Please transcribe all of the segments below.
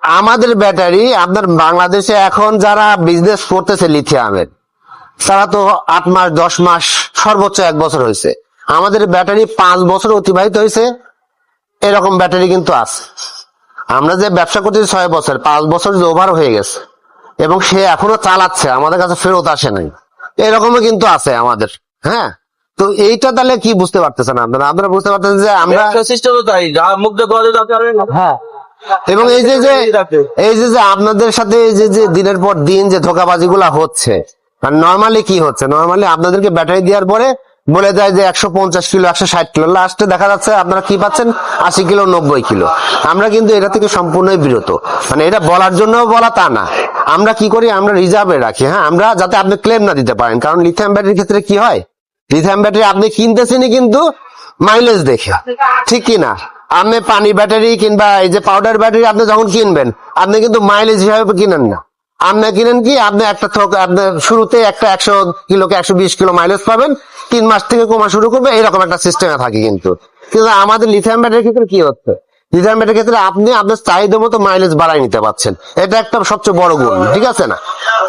আমাদের ব্যাটারি আপনার বাংলাদেশে এখন যারা বিজনেস করতেছে লিথিয়ামের, তারা তো 8 মাস 10 মাস সর্বোচ্চ 1 বছর হয়েছে। আমাদের ব্যাটারি 5 বছর অতিবাহিত হয়েছে, এরকম ব্যাটারি কিন্তু আছে। আমরা যে ব্যবসা করতেছি 6 বছর, 5 বছর যে ওভার হয়ে গেছে এবং সে এখনো চালাচ্ছে, আমাদের কাছে ফেরত আসে নাই, এরকমও কিন্তু আছে আমাদের। হ্যাঁ, তো এইটা তাহলে কি বুঝতে পারতেছেন আপনারা? আপনারা বুঝতে পারতেছেন যে আমরা সিস্টেম তাই মুগ্ধ করে দরকার। হ্যাঁ, এবং এই যে আপনাদের সাথে এই যে দিনের পর দিন যে ধোকাবাজি গুলা হচ্ছে, নর্মালি কি হচ্ছে, নর্মালি আপনাদেরকে ব্যাটারি দেওয়ার পরে বলে দেয় যে 150 কিলো 160 কিলো, লাস্টে দেখা যাচ্ছে আপনারা কি পাচ্ছেন 80 কিলো 90 কিলো। আমরা কিন্তু এটা থেকে সম্পূর্ণই বিরত, মানে এটা বলার জন্য বলা তা না। আমরা কি করি, আমরা রিজার্ভে রাখি। হ্যাঁ, আমরা যাতে আপনি ক্লেম না দিতে পারেন, কারণ লিথিয়াম ব্যাটারির ক্ষেত্রে কি হয়, লিথিয়াম ব্যাটারি আপনি কিনতেছেনই কিন্তু মাইলেজ দেখে, ঠিক কিনা? আপনি পানি ব্যাটারি কিংবা এই যে পাউডার ব্যাটারি আপনি যখন কিনবেন, আপনি কিন্তু মাইলেজ হিসাবে কিনেন না। আপনি কিনেন কি, আপনি একটা আপনার শুরুতে একটা 100 কিলোকে 120 কিলো মাইলেজ পাবেন, 3 মাস থেকে কমা শুরু করবে, এরকম একটা সিস্টেমে থাকে। কিন্তু আমাদের লিথিয়াম ব্যাটারির ক্ষেত্রে কি হচ্ছে, লিথিয়াম ব্যাটারির ক্ষেত্রে আপনি আপনার চাহিদা মতো মাইলেজ বাড়াই নিতে পারছেন, এটা একটা সবচেয়ে বড় গুণ, ঠিক আছে না?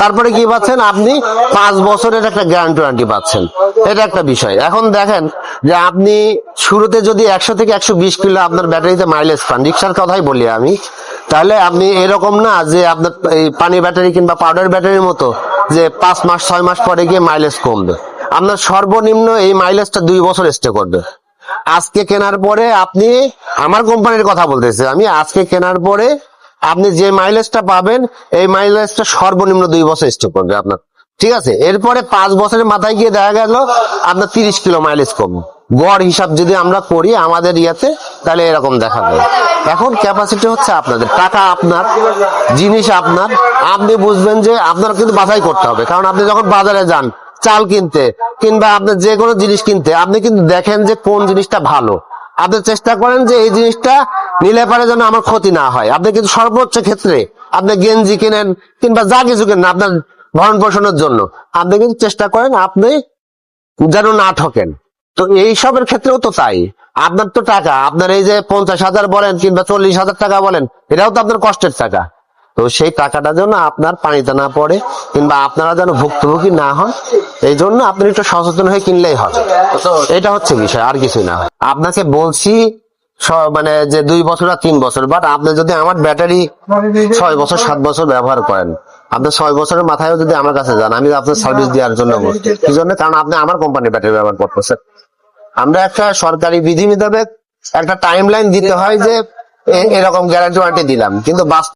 তারপরে কি পাচ্ছেন, আপনি 5 বছরের একটা গ্যারান্টি পাচ্ছেন, এটা একটা বিষয়। এখন দেখেন যে আপনি শুরুতে যদি 100 থেকে 120 কিলো আপনার ব্যাটারিতে মাইলেজ পান, রিক্সার কথাই বলি আমি, তাহলে আপনি এরকম না যে আপনার এই পানি ব্যাটারি কিংবা পাউডার ব্যাটারির মতো যে 5 মাস 6 মাস পরে গিয়ে মাইলেজ কমবে। আপনার সর্বনিম্ন এই মাইলেজটা 2 বছর স্টে করবে। আজকে কেনার পরে আপনি, আমার কোম্পানির কথা বলতেছি আমি, আজকে কেনার পরে আপনি যে মাইলেজটা পাবেন, এই মাইলেজটা সর্বনিম্ন 2 বছর স্টে করবে আপনার, ঠিক আছে? এরপরে 5 বছরের মাথায় গিয়ে দেখা গেল আপনার 30 কিলো মাইলেজ কম। গড় হিসাব যদি আমরা করি আমাদের ইয়াতে, তাহলে এরকম দেখা যায়। এখন ক্যাপাসিটি হচ্ছে আপনাদের, টাকা আপনার, জিনিস আপনার, আপনি বুঝবেন যে আপনার কিন্তু বাছাই করতে হবে। কারণ আপনি যখন বাজারে যান চাল কিনতে কিংবা আপনার যে কোনো জিনিস কিনতে, আপনি কিন্তু দেখেন যে কোন জিনিসটা ভালো, আপনি চেষ্টা করেন যে এই জিনিসটা নিলে পারে যেন আমার ক্ষতি না হয়। আপনি কিন্তু সর্বোচ্চ ক্ষেত্রে আপনি গেঞ্জি কিনেন কিংবা যা কিছু কিনেন আপনার ভরণ পোষণের জন্য, আপনি কিন্তু চেষ্টা করেন আপনি যেন না ঠকেন। তো এইসবের ক্ষেত্রেও তো তাই, আপনার তো টাকা, আপনার এই যে 50,000 বলেন কিংবা 40,000 টাকা বলেন, এটাও তো আপনার কষ্টের টাকা। তো সেই টাকাটা যেন আপনার পানিতে না পড়ে কিংবা আপনারা যেন ভুক্তভোগী না হন, এই জন্য আপনি একটু সচেতন হয়ে কিনলেই হবে। এটা হচ্ছে বিষয়, আর কিছুই না। আপনাকে বলছি মানে যে 2 বছর আর 3 বছর, বাট আপনি যদি আমার ব্যাটারি 6 বছর 7 বছর ব্যবহার করেন, আপনি 6 বছরের মাথায়ও যদি আমার কাছে যান, আমি আপনার সার্ভিস দেওয়ার জন্য বলছি। কি জন্য? কারণ আপনি আমার কোম্পানির ব্যাটারি ব্যবহার করতেছেন। আমরা একটা সরকারি বিধি মোতাবেক একটা টাইম লাইন দিতে হয় যে এরকম গ্যারান্টি ওয়ারেন্টি দিলাম, কিন্তু